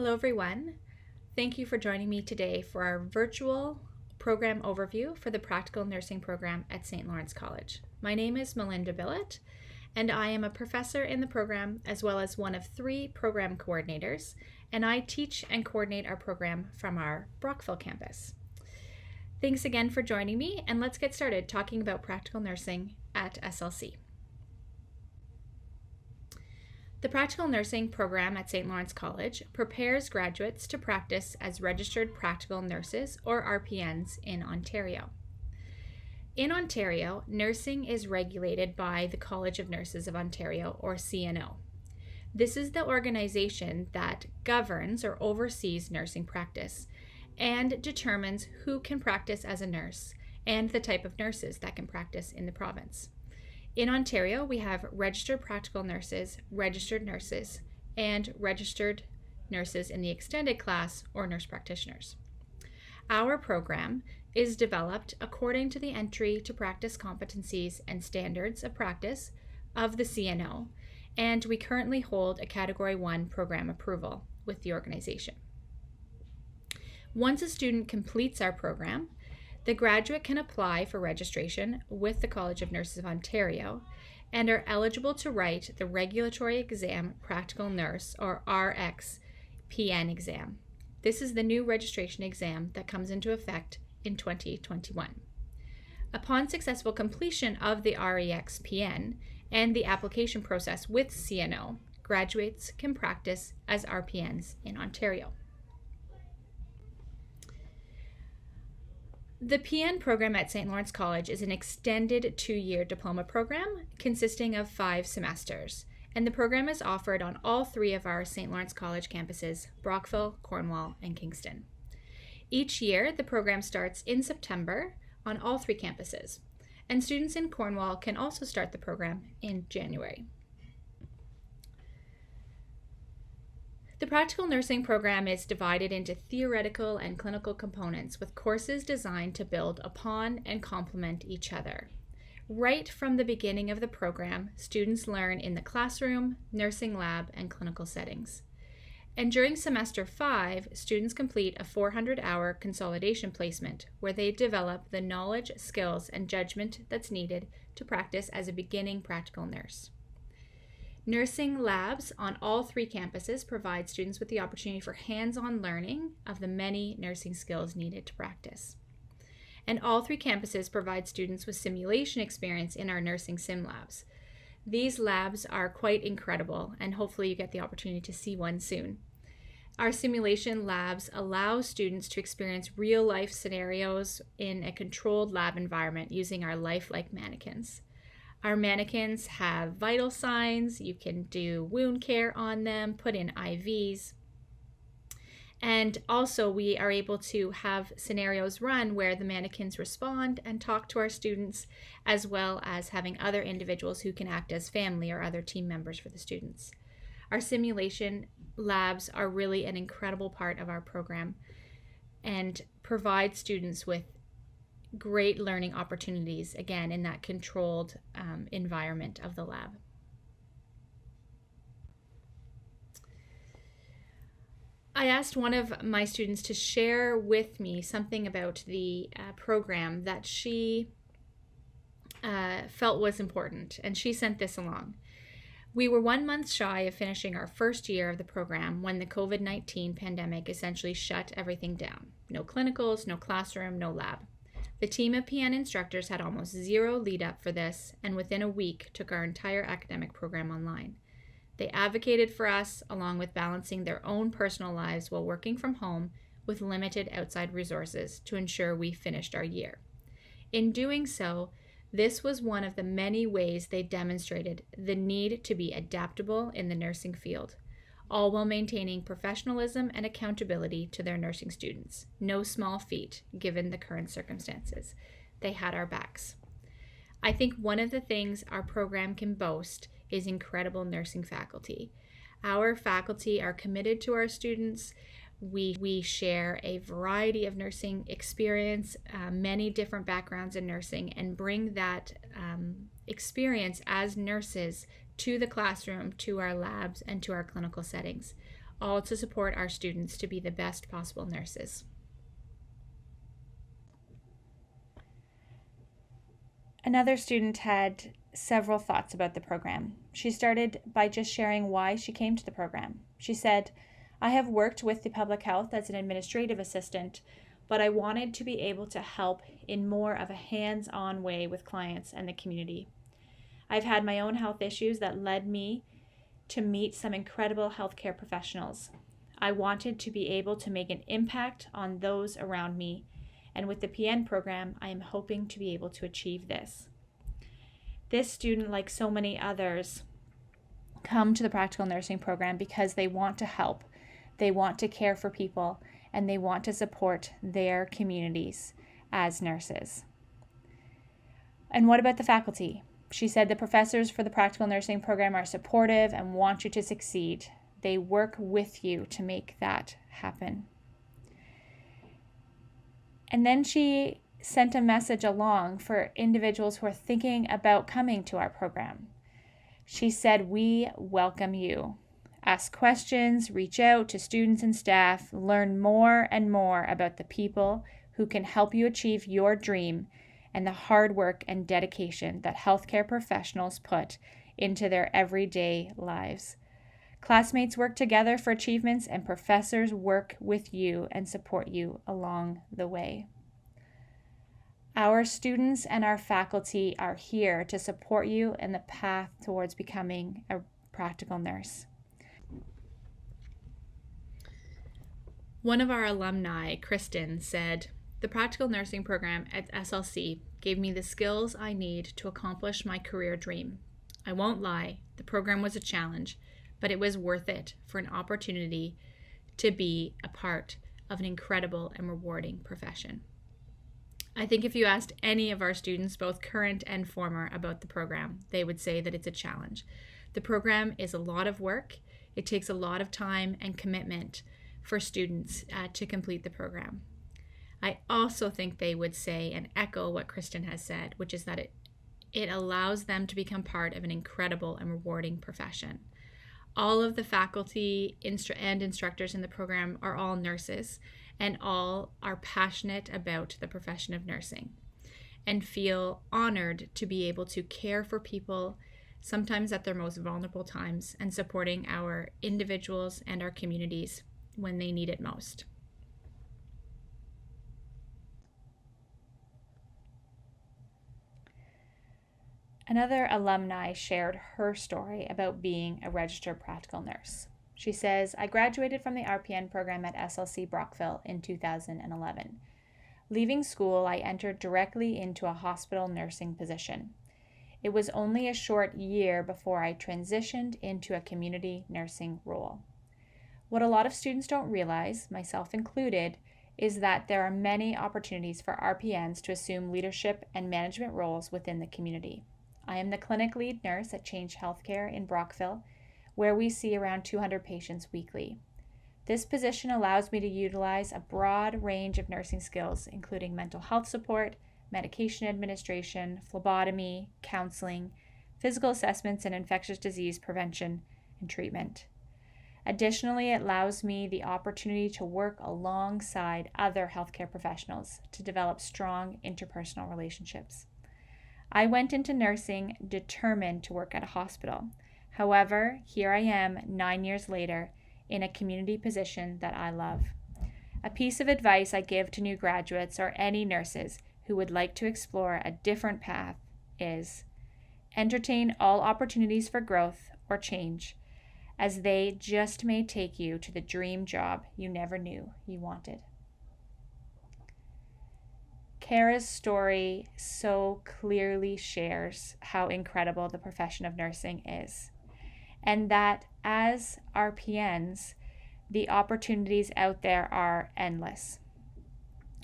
Hello everyone. Thank you for joining me today for our virtual program overview for the Practical Nursing Program at St. Lawrence College. My name is Melinda Billett, and I am a professor in the program as well as one of 3 program coordinators, and I teach and coordinate our program from our Brockville campus. Thanks again for joining me, and let's get started talking about practical nursing at SLC. The Practical Nursing Program at St. Lawrence College prepares graduates to practice as registered practical nurses, or RPNs, in Ontario. In Ontario, nursing is regulated by the College of Nurses of Ontario, or CNO. This is the organization that governs or oversees nursing practice and determines who can practice as a nurse and the type of nurses that can practice in the province. In Ontario, we have registered practical nurses, and registered nurses in the extended class or nurse practitioners. Our program is developed according to the entry to practice competencies and standards of practice of the CNO, and we currently hold a Category 1 program approval with the organization. Once a student completes our program, the graduate can apply for registration with the College of Nurses of Ontario and are eligible to write the Regulatory Exam Practical Nurse, or RXPN exam. This is the new registration exam that comes into effect in 2021. Upon successful completion of the REXPN and the application process with CNO, graduates can practice as RPNs in Ontario. The PN program at St. Lawrence College is an extended 2-year diploma program consisting of 5 semesters, and the program is offered on all 3 of our St. Lawrence College campuses, Brockville, Cornwall, and Kingston. Each year, the program starts in September on all 3 campuses, and students in Cornwall can also start the program in January. The Practical Nursing Program is divided into theoretical and clinical components with courses designed to build upon and complement each other. Right from the beginning of the program, students learn in the classroom, nursing lab, and clinical settings. And during semester 5, students complete a 400-hour consolidation placement where they develop the knowledge, skills, and judgment that's needed to practice as a beginning practical nurse. Nursing labs on all 3 campuses provide students with the opportunity for hands-on learning of the many nursing skills needed to practice. And all 3 campuses provide students with simulation experience in our nursing sim labs. These labs are quite incredible, and hopefully you get the opportunity to see one soon. Our simulation labs allow students to experience real-life scenarios in a controlled lab environment using our lifelike mannequins. Our mannequins have vital signs. You can do wound care on them, put in IVs. And also we are able to have scenarios run where the mannequins respond and talk to our students, as well as having other individuals who can act as family or other team members for the students. Our simulation labs are really an incredible part of our program and provide students with great learning opportunities, again, in that controlled environment of the lab. I asked one of my students to share with me something about the program that she felt was important, and she sent this along. We were 1 month shy of finishing our first year of the program when the COVID-19 pandemic essentially shut everything down. No clinicals, no classroom, no lab. The team of PN instructors had almost 0 lead up for this, and within a week took our entire academic program online. They advocated for us, along with balancing their own personal lives while working from home with limited outside resources to ensure we finished our year. In doing so, this was one of the many ways they demonstrated the need to be adaptable in the nursing field, all while maintaining professionalism and accountability to their nursing students. No small feat, given the current circumstances. They had our backs. I think one of the things our program can boast is incredible nursing faculty. Our faculty are committed to our students. We share a variety of nursing experience, many different backgrounds in nursing, and bring that experience as nurses to the classroom, to our labs, and to our clinical settings. all to support our students to be the best possible nurses. Another student had several thoughts about the program. She started by just sharing why she came to the program. She said, "I have worked with the public health as an administrative assistant, but I wanted to be able to help in more of a hands-on way with clients and the community. I've had my own health issues that led me to meet some incredible healthcare professionals. I wanted to be able to make an impact on those around me, and with the PN program, I am hoping to be able to achieve this." This student, like so many others, come to the practical nursing program because they want to help, they want to care for people, and they want to support their communities as nurses. And what about the faculty? She said the professors for the practical nursing program are supportive and want you to succeed. They work with you to make that happen. And then she sent a message along for individuals who are thinking about coming to our program. She said, "We welcome you. Ask questions, reach out to students and staff, learn more and more about the people who can help you achieve your dream and the hard work and dedication that healthcare professionals put into their everyday lives. Classmates work together for achievements, and professors work with you and support you along the way." Our students and our faculty are here to support you in the path towards becoming a practical nurse. One of our alumni, Kristen, said, "The practical nursing program at SLC gave me the skills I need to accomplish my career dream. I won't lie, the program was a challenge, but it was worth it for an opportunity to be a part of an incredible and rewarding profession." I think if you asked any of our students, both current and former, about the program, they would say that it's a challenge. The program is a lot of work. It takes a lot of time and commitment for students to complete the program. I also think they would say and echo what Kristen has said, which is that it allows them to become part of an incredible and rewarding profession. All of the faculty and instructors in the program are all nurses, and all are passionate about the profession of nursing and feel honored to be able to care for people, sometimes at their most vulnerable times, and supporting our individuals and our communities when they need it most. Another alumni shared her story about being a registered practical nurse. She says, "I graduated from the RPN program at SLC Brockville in 2011. Leaving school, I entered directly into a hospital nursing position. It was only a short year before I transitioned into a community nursing role. What a lot of students don't realize, myself included, is that there are many opportunities for RPNs to assume leadership and management roles within the community. I am the clinic lead nurse at Change Healthcare in Brockville, where we see around 200 patients weekly. This position allows me to utilize a broad range of nursing skills, including mental health support, medication administration, phlebotomy, counseling, physical assessments, and infectious disease prevention and treatment. Additionally, it allows me the opportunity to work alongside other healthcare professionals to develop strong interpersonal relationships. I went into nursing determined to work at a hospital. However, here I am 9 years later in a community position that I love. A piece of advice I give to new graduates or any nurses who would like to explore a different path is entertain all opportunities for growth or change, as they just may take you to the dream job you never knew you wanted." Kara's story so clearly shares how incredible the profession of nursing is, and that as RPNs, the opportunities out there are endless.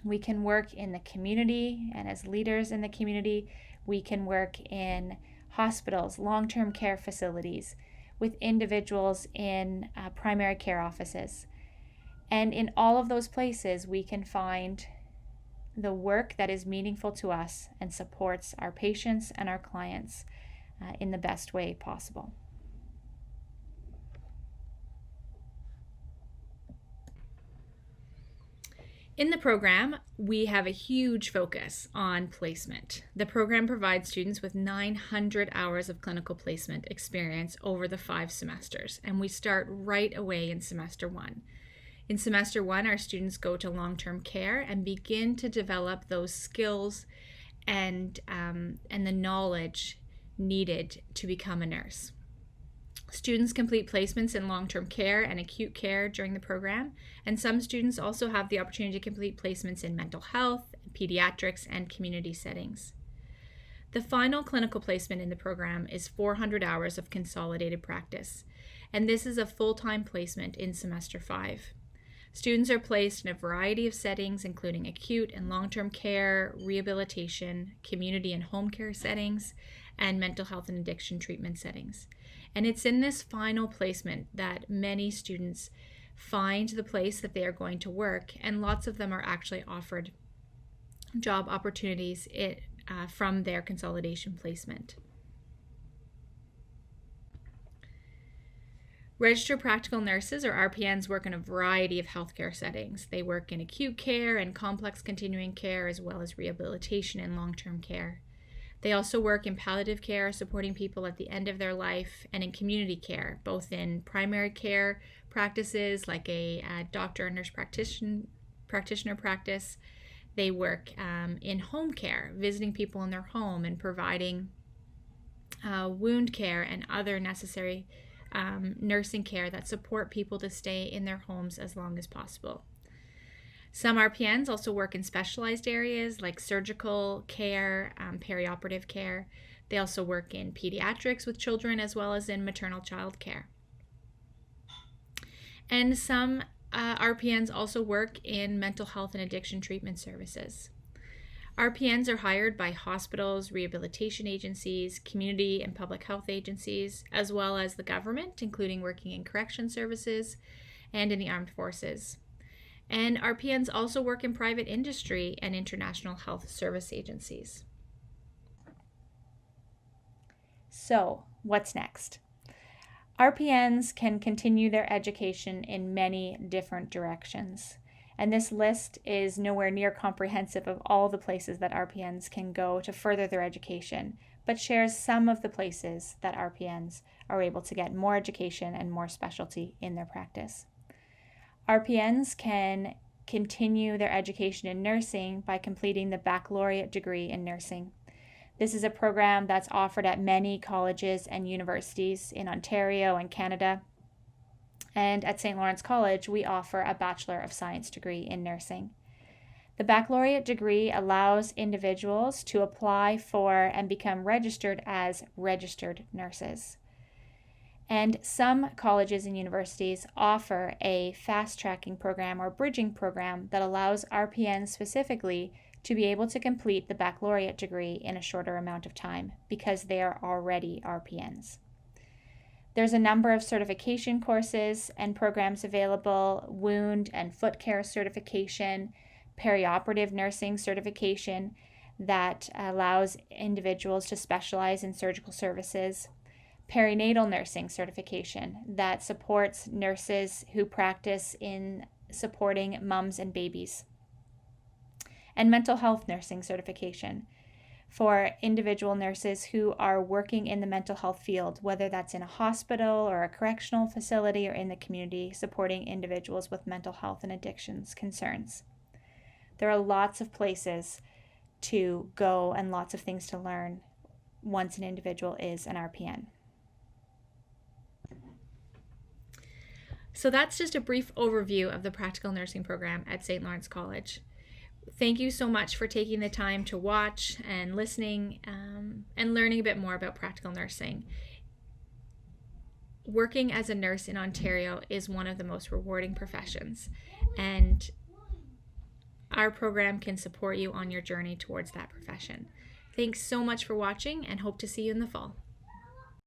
We can work in the community, and as leaders in the community, we can work in hospitals, long-term care facilities, with individuals in primary care offices. And in all of those places, we can find the work that is meaningful to us and supports our patients and our clients in the best way possible. In the program, we have a huge focus on placement. The program provides students with 900 hours of clinical placement experience over the 5 semesters, and we start right away in semester 1. In semester 1, our students go to long-term care and begin to develop those skills and the knowledge needed to become a nurse. Students complete placements in long-term care and acute care during the program, and some students also have the opportunity to complete placements in mental health, pediatrics, and community settings. The final clinical placement in the program is 400 hours of consolidated practice, and this is a full-time placement in semester 5. Students are placed in a variety of settings, including acute and long-term care, rehabilitation, community and home care settings, and mental health and addiction treatment settings. And it's in this final placement that many students find the place that they are going to work, and lots of them are actually offered job opportunities from their consolidation placement. Registered practical nurses, or RPNs, work in a variety of healthcare settings. They work in acute care and complex continuing care, as well as rehabilitation and long-term care. They also work in palliative care, supporting people at the end of their life, and in community care, both in primary care practices like a doctor or nurse practitioner practice. They work in home care, visiting people in their home and providing wound care and other necessary nursing care that support people to stay in their homes as long as possible. Some RPNs also work in specialized areas like surgical care, perioperative care. They also work in pediatrics with children, as well as in maternal child care. And some RPNs also work in mental health and addiction treatment services. RPNs are hired by hospitals, rehabilitation agencies, community and public health agencies, as well as the government, including working in correction services and in the armed forces. And RPNs also work in private industry and international health service agencies. So, what's next? RPNs can continue their education in many different directions. And this list is nowhere near comprehensive of all the places that RPNs can go to further their education, but shares some of the places that RPNs are able to get more education and more specialty in their practice. RPNs can continue their education in nursing by completing the baccalaureate degree in nursing. This is a program that's offered at many colleges and universities in Ontario and Canada. And at St. Lawrence College, we offer a Bachelor of Science degree in nursing. The baccalaureate degree allows individuals to apply for and become registered as registered nurses. And some colleges and universities offer a fast-tracking program or bridging program that allows RPNs specifically to be able to complete the baccalaureate degree in a shorter amount of time because they are already RPNs. There's a number of certification courses and programs available: wound and foot care certification, perioperative nursing certification that allows individuals to specialize in surgical services, perinatal nursing certification that supports nurses who practice in supporting moms and babies, and mental health nursing certification for individual nurses who are working in the mental health field, whether that's in a hospital or a correctional facility or in the community, supporting individuals with mental health and addictions concerns. There are lots of places to go and lots of things to learn once an individual is an RPN. So that's just a brief overview of the practical nursing program at St. Lawrence College. Thank you so much for taking the time to watch and listening and learning a bit more about practical nursing. Working as a nurse in Ontario is one of the most rewarding professions, and our program can support you on your journey towards that profession. Thanks so much for watching, and hope to see you in the fall.